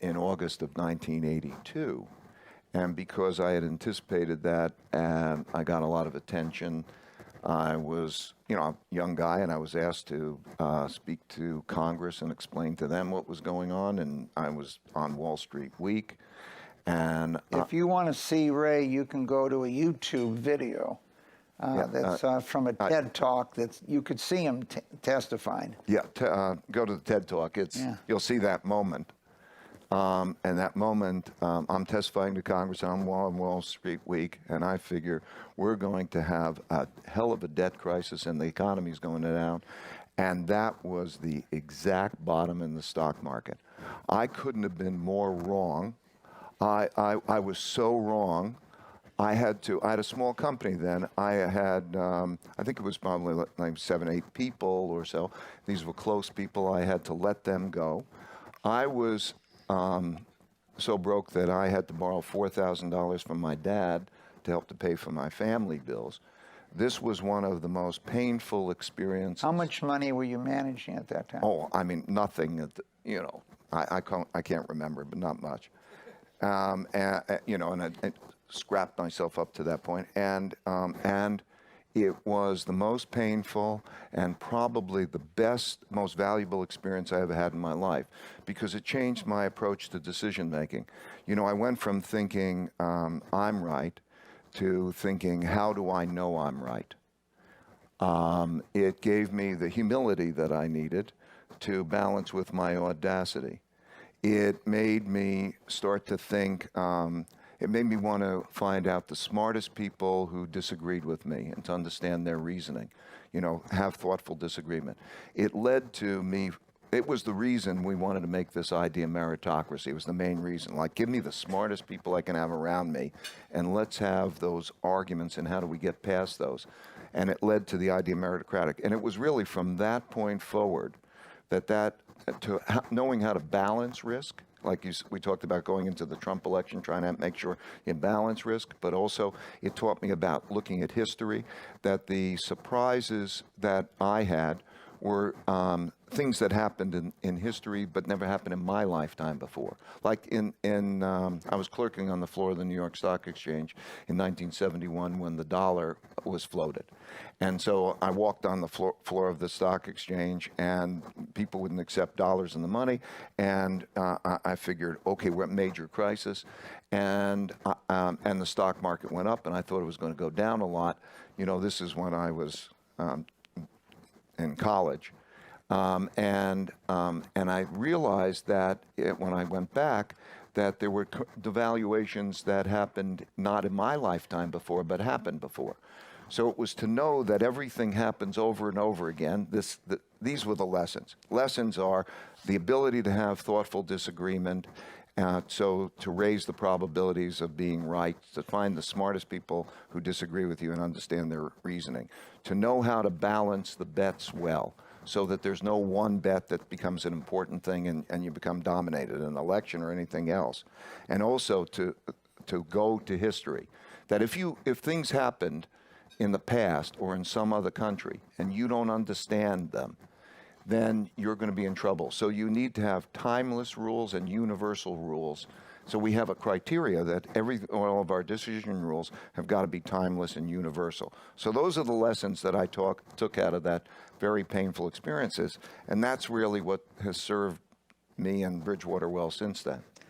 in August of 1982. And because I had anticipated that and I got a lot of attention, I was, a young guy, and I was asked to speak to Congress and explain to them what was going on. And I was on Wall Street Week. And if you want to see Ray, you can go to a YouTube video that's from a TED Talk. You could see him testifying. Yeah, go to the TED Talk. You'll see that moment. And that moment, I'm testifying to Congress on Wall Street Week, and I figure we're going to have a hell of a debt crisis, and the economy's going down. And that was the exact bottom in the stock market. I couldn't have been more wrong. I was so wrong. I had a small company then. I had, I think it was probably like 7, 8 people or so. These were close people. I had to let them go. I was so broke that I had to borrow $4,000 from my dad to help to pay for my family bills. This was one of the most painful experiences. How much money were you managing at that time? Oh, I mean, nothing. I can't remember, but not much. And I scrapped myself up to that point, and it was the most painful and probably the best, most valuable experience I ever had in my life, because it changed my approach to decision making. I went from thinking I'm right to thinking, how do I know I'm right? It gave me the humility that I needed to balance with my audacity. It made me start to think, it made me want to find out the smartest people who disagreed with me and to understand their reasoning, have thoughtful disagreement. It led to me, it was the reason we wanted to make this idea meritocracy. It was the main reason. Like, give me the smartest people I can have around me, and let's have those arguments, and how do we get past those? And it led to the idea meritocratic. And it was really from that point forward to knowing how to balance risk, like we talked about going into the Trump election, trying to make sure you balance risk, but also it taught me about looking at history, that the surprises that I had were things that happened in history but never happened in my lifetime before. Like I was clerking on the floor of the New York Stock Exchange in 1971 when the dollar was floated. And so I walked on the floor of the stock exchange, and people wouldn't accept dollars in the money. And I figured, okay, we're at major crisis, and the stock market went up, and I thought it was going to go down a lot. This is when I was in college. And I realized that when I went back, that there were devaluations that happened not in my lifetime before, but happened before. So it was to know that everything happens over and over again. These were the lessons. Lessons are the ability to have thoughtful disagreement, so to raise the probabilities of being right, to find the smartest people who disagree with you and understand their reasoning, to know how to balance the bets well, so that there's no one bet that becomes an important thing and you become dominated in an election or anything else. And also to go to history, that if things happened in the past or in some other country and you don't understand them, then you're going to be in trouble. So you need to have timeless rules and universal rules. So we have a criteria that all of our decision rules have got to be timeless and universal. So those are the lessons that I took out of that very painful experiences, and that's really what has served me and Bridgewater well since then.